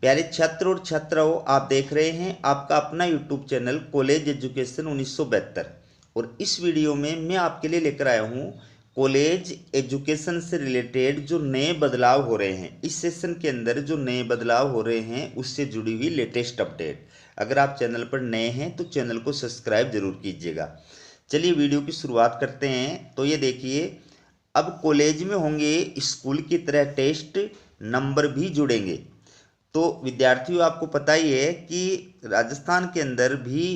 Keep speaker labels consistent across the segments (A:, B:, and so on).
A: प्यारे छात्र और छात्राओं, आप देख रहे हैं आपका अपना यूट्यूब चैनल कॉलेज एजुकेशन 1972। और इस वीडियो में मैं आपके लिए लेकर आया हूँ कॉलेज एजुकेशन से रिलेटेड जो नए बदलाव हो रहे हैं। इस सेशन के अंदर जो नए बदलाव हो रहे हैं उससे जुड़ी हुई लेटेस्ट अपडेट। अगर आप चैनल पर नए हैं तो चैनल को सब्सक्राइब जरूर कीजिएगा। चलिए वीडियो की शुरुआत करते हैं। तो ये देखिए, अब कॉलेज में होंगे स्कूल की तरह टेस्ट, नंबर भी जुड़ेंगे। तो विद्यार्थियों, आपको पता ही है कि राजस्थान के अंदर भी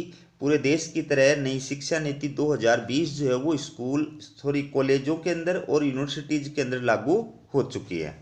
A: पूरे देश की तरह नई शिक्षा नीति 2020 जो है वो कॉलेजों के अंदर और यूनिवर्सिटीज के अंदर लागू हो चुकी है।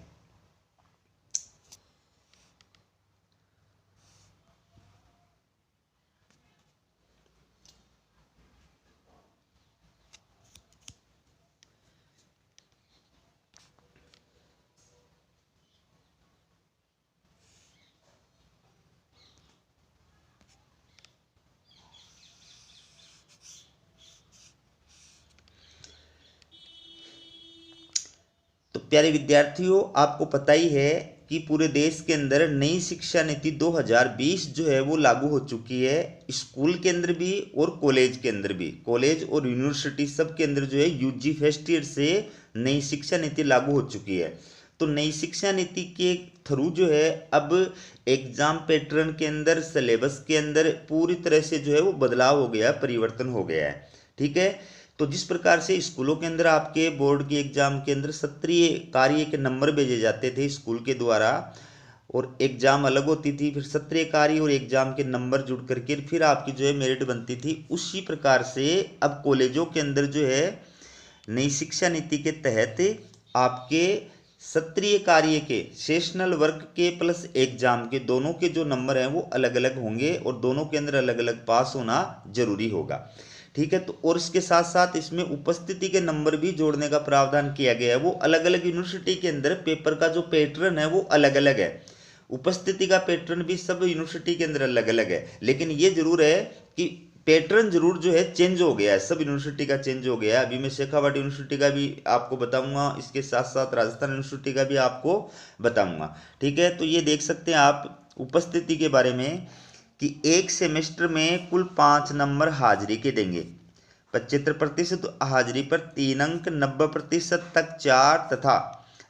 A: तो प्यारे विद्यार्थियों, आपको पता ही है कि पूरे देश के अंदर नई शिक्षा नीति 2020 जो है वो लागू हो चुकी है। स्कूल के अंदर भी और कॉलेज के अंदर भी, कॉलेज और यूनिवर्सिटी सब के अंदर जो है यूजी फर्स्ट ईयर से नई शिक्षा नीति लागू हो चुकी है। तो नई शिक्षा नीति के थ्रू जो है अब एग्जाम पैटर्न के अंदर, सिलेबस के अंदर पूरी तरह से जो है वो बदलाव हो गया, परिवर्तन हो गया है। ठीक है। तो जिस प्रकार से स्कूलों के अंदर आपके बोर्ड के एग्जाम के अंदर सत्रीय कार्य के नंबर भेजे जाते थे स्कूल के द्वारा, और एग्जाम अलग होती थी, फिर सत्रीय कार्य और एग्जाम के नंबर जुड़ करके फिर आपकी जो है मेरिट बनती थी, उसी प्रकार से अब कॉलेजों के अंदर जो है नई शिक्षा नीति के तहत आपके सत्रीय कार्य के, सेशनल वर्क के प्लस एग्जाम के दोनों के जो नंबर हैं वो अलग अलग होंगे और दोनों के अंदर अलग अलग पास होना जरूरी होगा। ठीक है। तो और इसके साथ साथ इसमें उपस्थिति के नंबर भी जोड़ने का प्रावधान किया गया है। वो अलग अलग यूनिवर्सिटी के अंदर पेपर का जो पैटर्न है वो अलग अलग है। उपस्थिति का पैटर्न भी सब यूनिवर्सिटी के अंदर अलग अलग है, लेकिन ये जरूर है कि पैटर्न जरूर जो है चेंज हो गया है, सब यूनिवर्सिटी का चेंज हो गया है। अभी मैं शेखावाटी यूनिवर्सिटी का भी आपको बताऊंगा, इसके साथ साथ राजस्थान यूनिवर्सिटी का भी आपको बताऊंगा। ठीक है। तो ये देख सकते हैं आप उपस्थिति के बारे में कि एक सेमेस्टर में कुल 5 नंबर हाजिरी के देंगे। 75% हाजिरी पर 3 अंक, 90% तक 4 तथा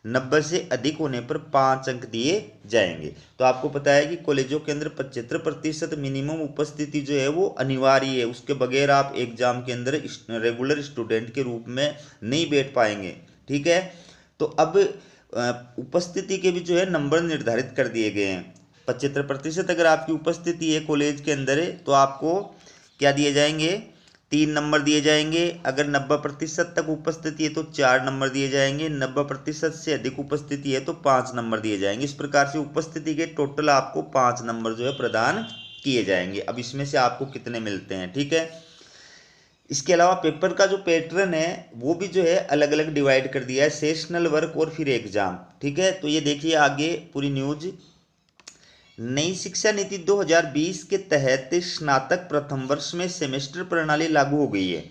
A: 90 से अधिक होने पर 5 अंक दिए जाएंगे। तो आपको पता है कि कॉलेजों के अंदर 75% मिनिमम उपस्थिति जो है वो अनिवार्य है, उसके बगैर आप एग्जाम के अंदर रेगुलर स्टूडेंट के रूप में नहीं बैठ पाएंगे। ठीक है। तो अब उपस्थिति के भी जो है नंबर निर्धारित कर दिए गए हैं। 75% अगर आपकी उपस्थिति है कॉलेज के अंदर है तो आपको क्या दिए जाएंगे, 3 नंबर दिए जाएंगे। अगर 90% तक उपस्थिति है तो 4 नंबर दिए जाएंगे, 90% से अधिक उपस्थिति है तो 5 नंबर दिए जाएंगे। इस प्रकार से उपस्थिति के टोटल आपको 5 नंबर जो है प्रदान किए जाएंगे। अब इसमें से आपको कितने मिलते हैं। ठीक है। इसके अलावा पेपर का जो पैटर्न है वो भी जो है अलग अलग डिवाइड कर दिया है, सेशनल वर्क और फिर एग्जाम। ठीक है। तो ये देखिए आगे पूरी न्यूज। नई शिक्षा नीति 2020 के तहत स्नातक प्रथम वर्ष में सेमेस्टर प्रणाली लागू हो गई है।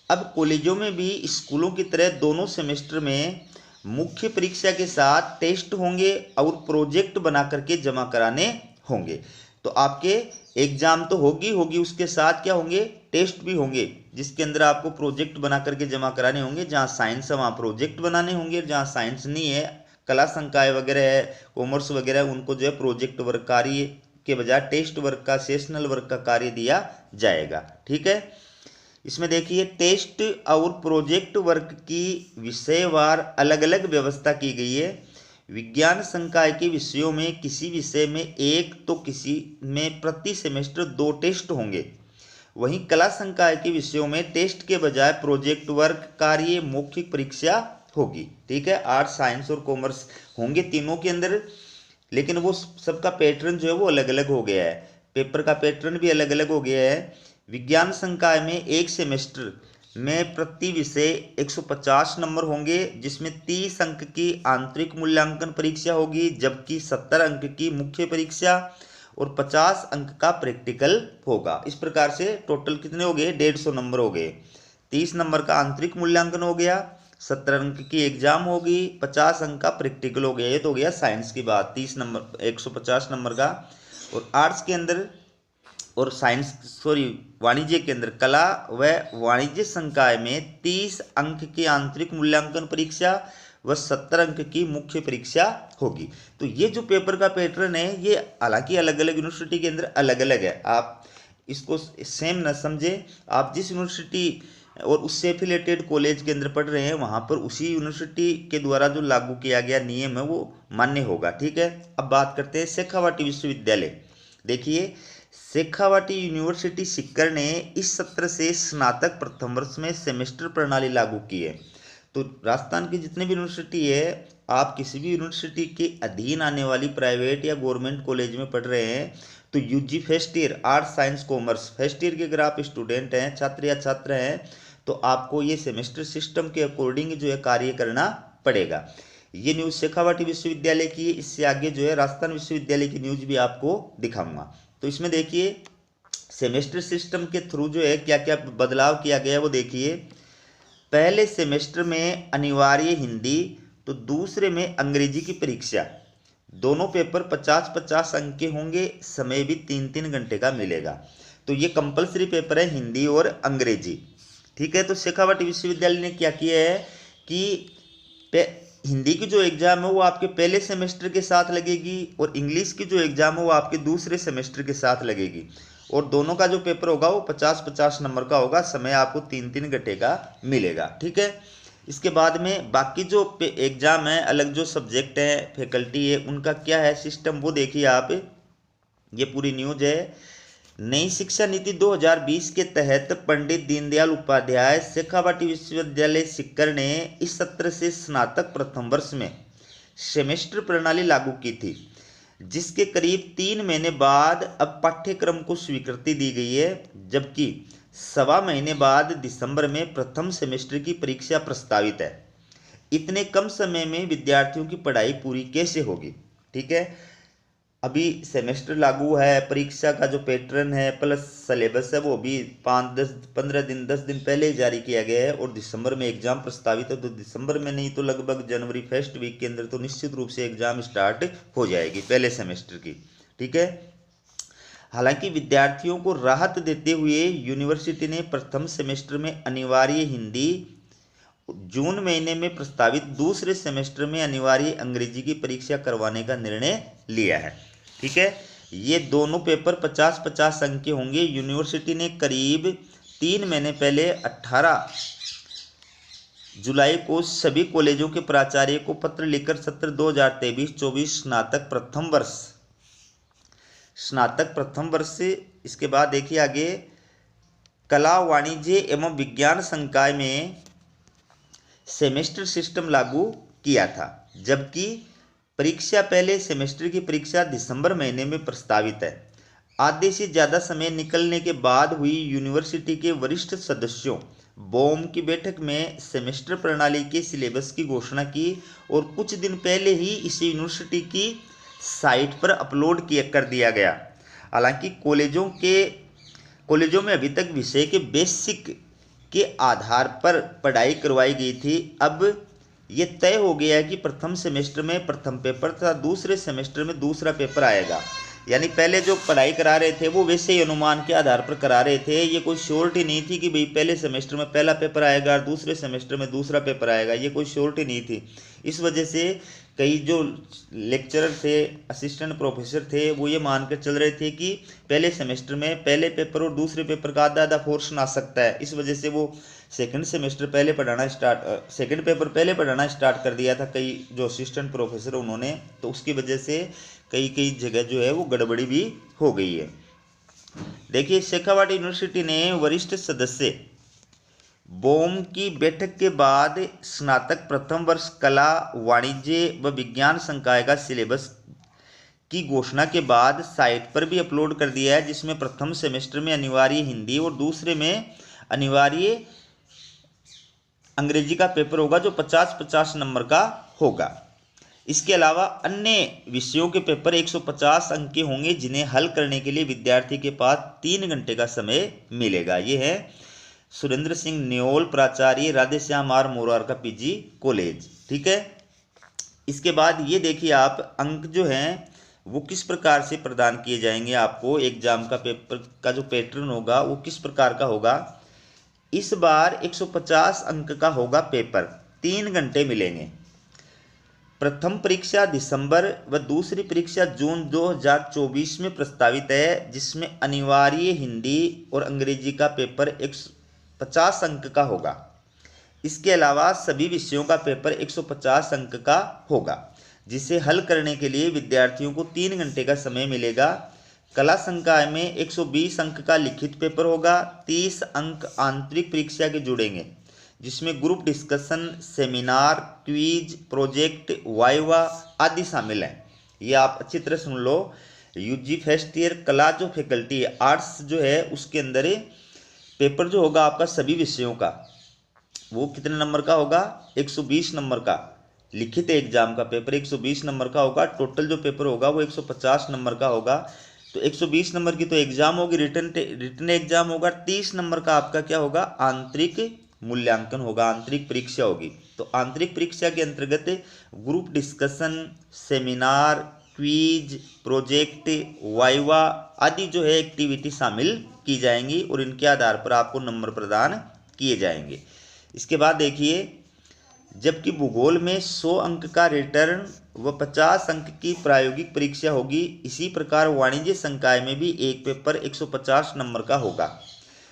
A: अब कॉलेजों में भी स्कूलों की तरह दोनों सेमेस्टर में मुख्य परीक्षा के साथ टेस्ट होंगे और प्रोजेक्ट बना करके जमा कराने होंगे। तो आपके एग्जाम तो होगी होगी, उसके साथ क्या होंगे, टेस्ट भी होंगे, जिसके अंदर आपको प्रोजेक्ट बना करके जमा कराने होंगे। जहाँ साइंस है वहाँ प्रोजेक्ट बनाने होंगे, जहाँ साइंस नहीं है, कला संकाय वगैरह है, कॉमर्स वगैरह, उनको जो है प्रोजेक्ट वर्क कार्य के बजाय टेस्ट वर्क का, सेशनल वर्क का कार्य दिया जाएगा। ठीक है। इसमें देखिए टेस्ट और प्रोजेक्ट वर्क की विषयवार अलग अलग व्यवस्था की गई है। विज्ञान संकाय के विषयों में किसी विषय में एक तो किसी में प्रति सेमेस्टर 2 टेस्ट होंगे। वहीं कला संकाय के विषयों में टेस्ट के बजाय प्रोजेक्ट वर्क कार्य मौखिक परीक्षा होगी। ठीक है। आर्ट्स, साइंस और कॉमर्स होंगे तीनों के अंदर, लेकिन वो सबका पैटर्न जो है वो अलग अलग हो गया है, पेपर का पैटर्न भी अलग अलग हो गया है। विज्ञान संकाय में एक सेमेस्टर में प्रति विषय 150 नंबर होंगे, जिसमें 30 अंक की आंतरिक मूल्यांकन परीक्षा होगी, जबकि 70 अंक की मुख्य परीक्षा और 50 अंक का प्रैक्टिकल होगा। इस प्रकार से टोटल कितने हो गए, 150 नंबर हो गए। 30 नंबर का आंतरिक मूल्यांकन हो गया, 70 अंक की एग्जाम होगी, 50 अंक का प्रैक्टिकल हो गया। ये तो हो गया साइंस की बात, 30 नंबर 150 नंबर का। और आर्ट्स के अंदर और वाणिज्य के अंदर कला व वाणिज्य संकाय में 30 अंक की आंतरिक मूल्यांकन परीक्षा व 70 अंक की मुख्य परीक्षा होगी। तो ये जो पेपर का पैटर्न है ये हालांकि अलग अलग यूनिवर्सिटी के अंदर अलग अलग है, आप इसको सेम न समझे। आप जिस यूनिवर्सिटी और उससे एफिलेटेड कॉलेज के अंदर पढ़ रहे हैं वहाँ पर उसी यूनिवर्सिटी के द्वारा जो लागू किया गया नियम है वो मान्य होगा, ठीक है। अब बात करते हैं शेखावाटी विश्वविद्यालय। देखिए, शेखावाटी यूनिवर्सिटी सीकर ने इस सत्र से स्नातक प्रथम वर्ष में सेमेस्टर प्रणाली लागू की है। तो राजस्थान की जितने भी यूनिवर्सिटी है, आप किसी भी यूनिवर्सिटी के अधीन आने वाली प्राइवेट या गवर्नमेंट कॉलेज में पढ़ रहे हैं तो UG first year arts science commerce first year के अगर आप स्टूडेंट हैं, छात्र या छात्र हैं, तो आपको ये सेमेस्टर सिस्टम के अकॉर्डिंग जो है कार्य करना पड़ेगा। ये न्यूज़ शेखावाटी विश्वविद्यालय की, इससे आगे जो है राजस्थान विश्वविद्यालय की न्यूज़ भी आपको दिखाऊंगा। तो इसमें देखिए सेमेस्टर सिस्टम के थ्रू जो है क्या क्या बदलाव किया गया है वो देखिए। पहले सेमेस्टर में अनिवार्य हिंदी तो दूसरे में अंग्रेजी की परीक्षा, दोनों पेपर 50-50 अंक के होंगे, समय भी 3-3 घंटे का मिलेगा। तो ये कंपलसरी पेपर है हिंदी और अंग्रेजी, ठीक है। तो शेखावाटी विश्वविद्यालय ने क्या किया है कि हिंदी की जो एग्ज़ाम है वो आपके पहले सेमेस्टर के साथ लगेगी और इंग्लिश की जो एग्ज़ाम है वो आपके दूसरे सेमेस्टर के साथ लगेगी, और दोनों का जो पेपर होगा वो 50-50 नंबर का होगा, समय आपको 3-3 घंटे का मिलेगा, ठीक है। इसके बाद में बाकी जो एग्ज़ाम है, अलग जो सब्जेक्ट है, फैकल्टी है, उनका क्या है सिस्टम वो देखिए आप। ये पूरी न्यूज़ है। नई शिक्षा नीति 2020 के तहत पंडित दीनदयाल उपाध्याय शेखावाटी विश्वविद्यालय सीकर ने इस सत्र से स्नातक प्रथम वर्ष में सेमेस्टर प्रणाली लागू की थी, जिसके करीब 3 महीने बाद अब पाठ्यक्रम को स्वीकृति दी गई है, जबकि 1.25 महीने बाद दिसंबर में प्रथम सेमेस्टर की परीक्षा प्रस्तावित है। इतने कम समय में विद्यार्थियों की पढ़ाई पूरी कैसे होगी, ठीक है। अभी सेमेस्टर लागू है, परीक्षा का जो पैटर्न है प्लस सिलेबस है वो भी 10 दिन पहले ही जारी किया गया है, और दिसंबर में एग्जाम प्रस्तावित है। तो दिसंबर में नहीं तो लगभग जनवरी फर्स्ट वीक के अंदर तो निश्चित रूप से एग्जाम स्टार्ट हो जाएगी पहले सेमेस्टर की, ठीक है। हालांकि विद्यार्थियों को राहत देते हुए यूनिवर्सिटी ने प्रथम सेमेस्टर में अनिवार्य हिंदी, जून महीने में प्रस्तावित दूसरे सेमेस्टर में अनिवार्य अंग्रेजी की परीक्षा करवाने का निर्णय लिया है, ठीक है। ये दोनों पेपर 50-50 अंक के होंगे। यूनिवर्सिटी ने करीब 3 महीने पहले 18 जुलाई को सभी कॉलेजों के प्राचार्य को पत्र लिखकर सत्र 2023-24 स्नातक प्रथम वर्ष से, इसके बाद देखिए आगे, कला वाणिज्य एवं विज्ञान संकाय में सेमेस्टर सिस्टम लागू किया था, जबकि परीक्षा पहले सेमेस्टर की परीक्षा दिसंबर महीने में प्रस्तावित है। आधे से ज़्यादा समय निकलने के बाद हुई यूनिवर्सिटी के वरिष्ठ सदस्यों बोम की बैठक में सेमेस्टर प्रणाली के सिलेबस की घोषणा की, और कुछ दिन पहले ही इसे यूनिवर्सिटी की साइट पर अपलोड कर दिया गया। हालांकि कॉलेजों में अभी तक विषय के बेसिक के आधार पर पढ़ाई करवाई गई थी। अब ये तय हो गया है कि प्रथम सेमेस्टर में प्रथम पेपर तथा दूसरे सेमेस्टर में दूसरा पेपर आएगा। यानी पहले जो पढ़ाई करा रहे थे वो वैसे ही अनुमान के आधार पर करा रहे थे, ये कोई श्योरिटी नहीं थी कि भाई पहले सेमेस्टर में पहला पेपर आएगा और दूसरे सेमेस्टर में दूसरा पेपर आएगा, ये कोई श्योरिटी नहीं थी। इस वजह से कई जो लेक्चरर थे, असिस्टेंट प्रोफेसर थे, वो ये मान कर चल रहे थे कि पहले सेमेस्टर में पहले पेपर और दूसरे पेपर का आधा पोर्शन आ सकता है। इस वजह से वो सेकंड पेपर पहले पढ़ाना स्टार्ट कर दिया था कई जो असिस्टेंट प्रोफेसर उन्होंने, तो उसकी वजह से कई जगह जो है वो गड़बड़ी भी हो गई है। देखिए, शेखावाटी यूनिवर्सिटी ने वरिष्ठ सदस्य बोम की बैठक के बाद स्नातक प्रथम वर्ष कला वाणिज्य व विज्ञान संकाय का सिलेबस की घोषणा के बाद साइट पर भी अपलोड कर दिया है, जिसमें प्रथम सेमेस्टर में अनिवार्य हिंदी और दूसरे में अनिवार्य अंग्रेजी का पेपर होगा जो 50-50 नंबर का होगा। इसके अलावा अन्य विषयों के पेपर 150 अंक के होंगे, जिन्हें हल करने के लिए विद्यार्थी के पास 3 घंटे का समय मिलेगा। ये है सुरेंद्र सिंह न्योल प्राचार्य, राधेश्याम आर मोरार का पीजी कॉलेज। ठीक है, इसके बाद ये देखिए आप अंक जो हैं वो किस प्रकार से प्रदान किए जाएंगे आपको। एग्जाम का पेपर का जो पैटर्न होगा वो किस प्रकार का होगा। इस बार 150 अंक का होगा पेपर, 3 घंटे मिलेंगे। प्रथम परीक्षा दिसंबर व दूसरी परीक्षा जून 2024 में प्रस्तावित है, जिसमें अनिवार्य हिंदी और अंग्रेजी का पेपर 150 अंक का होगा। इसके अलावा सभी विषयों का पेपर 150 अंक का होगा, जिसे हल करने के लिए विद्यार्थियों को 3 घंटे का समय मिलेगा। कला संकाय में 120 अंक का लिखित पेपर होगा। 30 अंक आंतरिक परीक्षा के जुड़ेंगे, जिसमें group discussion, seminar, quiz, project, viva आदि शामिल हैं। ये आप अच्छी तरह सुन लो। यूजी फर्स्ट ईयर कला जो फैकल्टी है, आर्ट्स जो है, उसके अंदर पेपर जो होगा आपका सभी विषयों का, वो कितने नंबर का होगा, 120 नंबर का। लिखित एग्जाम का पेपर 120 नंबर का होगा। टोटल जो पेपर होगा वो 150 नंबर का होगा। तो 120 नंबर की तो एग्जाम होगी, रिटन एग्जाम होगा। 30 नंबर का आपका क्या होगा, आंतरिक मूल्यांकन होगा, आंतरिक परीक्षा होगी। तो आंतरिक परीक्षा के अंतर्गत group discussion, seminar, quiz, project, viva आदि जो है एक्टिविटी शामिल की जाएंगी और इनके आधार पर आपको नंबर प्रदान किए जाएंगे। इसके बाद देखिए, जबकि भूगोल में 100 अंक का रिटर्न व 50 अंक की प्रायोगिक परीक्षा होगी, इसी प्रकार वाणिज्य संकाय में भी एक पेपर 150 नंबर का होगा।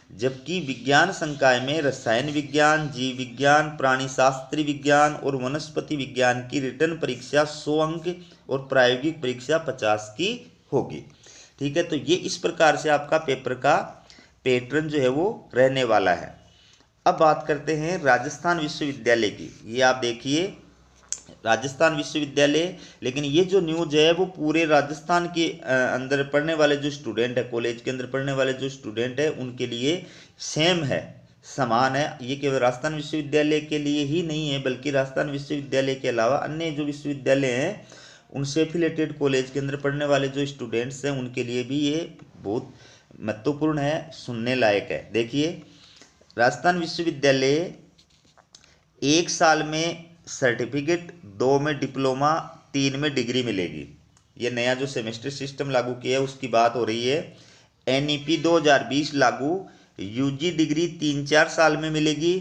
A: जबकि विज्ञान संकाय में रसायन विज्ञान, जीव विज्ञान, प्राणीशास्त्र विज्ञान और वनस्पति विज्ञान की रिटर्न परीक्षा 100 अंक और प्रायोगिक परीक्षा 50 की होगी। ठीक है, तो ये इस प्रकार से आपका पेपर का पैटर्न जो है वो रहने वाला है। अब बात करते हैं राजस्थान विश्वविद्यालय की। ये आप देखिए, राजस्थान विश्वविद्यालय, लेकिन ये जो न्यूज है वो पूरे राजस्थान के अंदर पढ़ने वाले जो स्टूडेंट है, कॉलेज के अंदर पढ़ने वाले जो स्टूडेंट है, उनके लिए सेम है, समान है। ये केवल राजस्थान विश्वविद्यालय के लिए ही नहीं है, बल्कि राजस्थान विश्वविद्यालय के अलावा अन्य जो विश्वविद्यालय हैं, उनसे एफिलेटेड कॉलेज के अंदर पढ़ने वाले जो स्टूडेंट्स हैं, उनके लिए भी ये बहुत महत्वपूर्ण है, सुनने लायक है। देखिए, राजस्थान विश्वविद्यालय 1 साल में सर्टिफिकेट, 2 में डिप्लोमा, 3 में डिग्री मिलेगी। ये नया जो सेमेस्टर सिस्टम लागू किया है उसकी बात हो रही है। NEP 2020 लागू, यूजी डिग्री 3-4 साल में मिलेगी।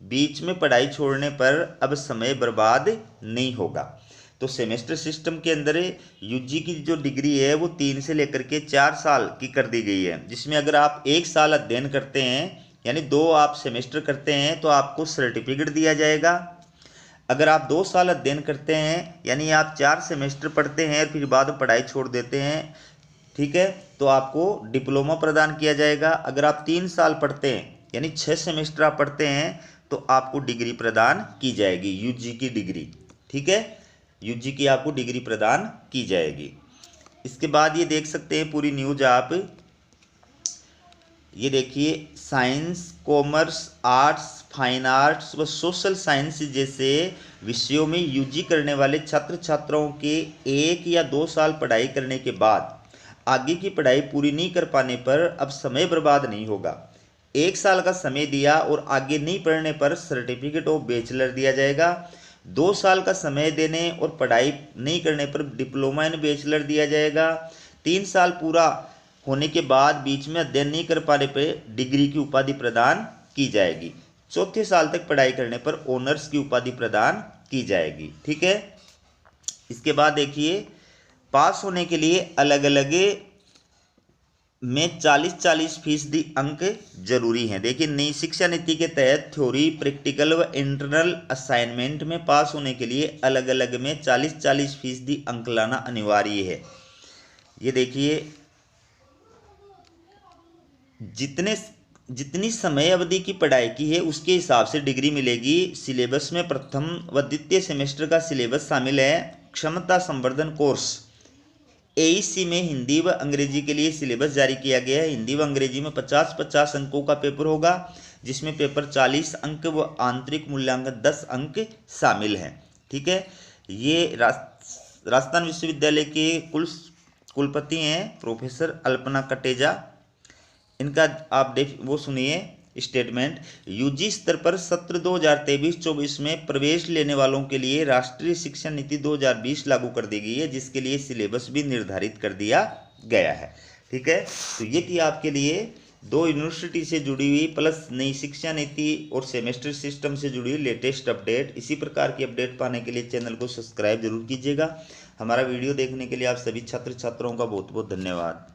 A: बीच में पढ़ाई छोड़ने पर अब समय बर्बाद नहीं होगा। तो सेमेस्टर सिस्टम के अंदर यूजी की जो डिग्री है वो 3 से लेकर के 4 साल की कर दी गई है, जिसमें अगर आप 1 साल अध्ययन करते हैं, यानी 2 आप सेमेस्टर करते हैं, तो आपको सर्टिफिकेट दिया जाएगा। अगर आप 2 साल अध्ययन करते हैं, यानी आप 4 सेमेस्टर पढ़ते हैं और फिर बाद में पढ़ाई छोड़ देते हैं, ठीक है, तो आपको डिप्लोमा प्रदान किया जाएगा। अगर आप 3 साल पढ़ते हैं, यानी 6 सेमेस्टर आप पढ़ते हैं, तो आपको डिग्री प्रदान की जाएगी, यूजी की डिग्री। ठीक है, यूजी की आपको डिग्री प्रदान की जाएगी। इसके बाद ये देख सकते हैं पूरी न्यूज आप, ये देखिए, science, commerce, arts, fine arts व सोशल साइंस जैसे विषयों में यूजी करने वाले छात्र छात्राओं के 1 या 2 साल पढ़ाई करने के बाद आगे की पढ़ाई पूरी नहीं कर पाने पर अब समय बर्बाद नहीं होगा। 1 साल का समय दिया और आगे नहीं पढ़ने पर सर्टिफिकेट ऑफ बैचलर दिया जाएगा। 2 साल का समय देने और पढ़ाई नहीं करने पर डिप्लोमा इन बैचलर दिया जाएगा। 3 साल पूरा होने के बाद बीच में अध्ययन नहीं कर पाने पर डिग्री की उपाधि प्रदान की जाएगी। 4थे साल तक पढ़ाई करने पर ऑनर्स की उपाधि प्रदान की जाएगी। ठीक है, इसके बाद देखिए, पास होने के लिए अलग अलग में 40-40% अंक जरूरी हैं। देखिए, नई शिक्षा नीति के तहत थ्योरी, प्रैक्टिकल व इंटरनल असाइनमेंट में पास होने के लिए अलग अलग में 40-40% अंक लाना अनिवार्य है। ये देखिए, जितनी समय अवधि की पढ़ाई की है उसके हिसाब से डिग्री मिलेगी। सिलेबस में प्रथम व द्वितीय सेमेस्टर का सिलेबस शामिल है। क्षमता संवर्धन कोर्स AEC में हिंदी व अंग्रेजी के लिए सिलेबस जारी किया गया है। हिंदी व अंग्रेजी में 50-50 अंकों का पेपर होगा, जिसमें पेपर 40 अंक व आंतरिक मूल्यांकन 10 अंक शामिल हैं। ठीक है, ये राजस्थान विश्वविद्यालय के कुलपति हैं प्रोफेसर अल्पना कटेजा। इनका आप वो सुनिए, स्टेटमेंट, यूजी स्तर पर सत्र 2023-24 में प्रवेश लेने वालों के लिए राष्ट्रीय शिक्षा नीति 2020 लागू कर दी गई है, जिसके लिए सिलेबस भी निर्धारित कर दिया गया है। ठीक है, तो ये थी आपके लिए 2 यूनिवर्सिटी से जुड़ी हुई प्लस नई शिक्षा नीति और सेमेस्टर सिस्टम से जुड़ी हुई लेटेस्ट अपडेट। इसी प्रकार की अपडेट पाने के लिए चैनल को सब्सक्राइब जरूर कीजिएगा। हमारा वीडियो देखने के लिए आप सभी छात्र छात्राओं का बहुत बहुत धन्यवाद।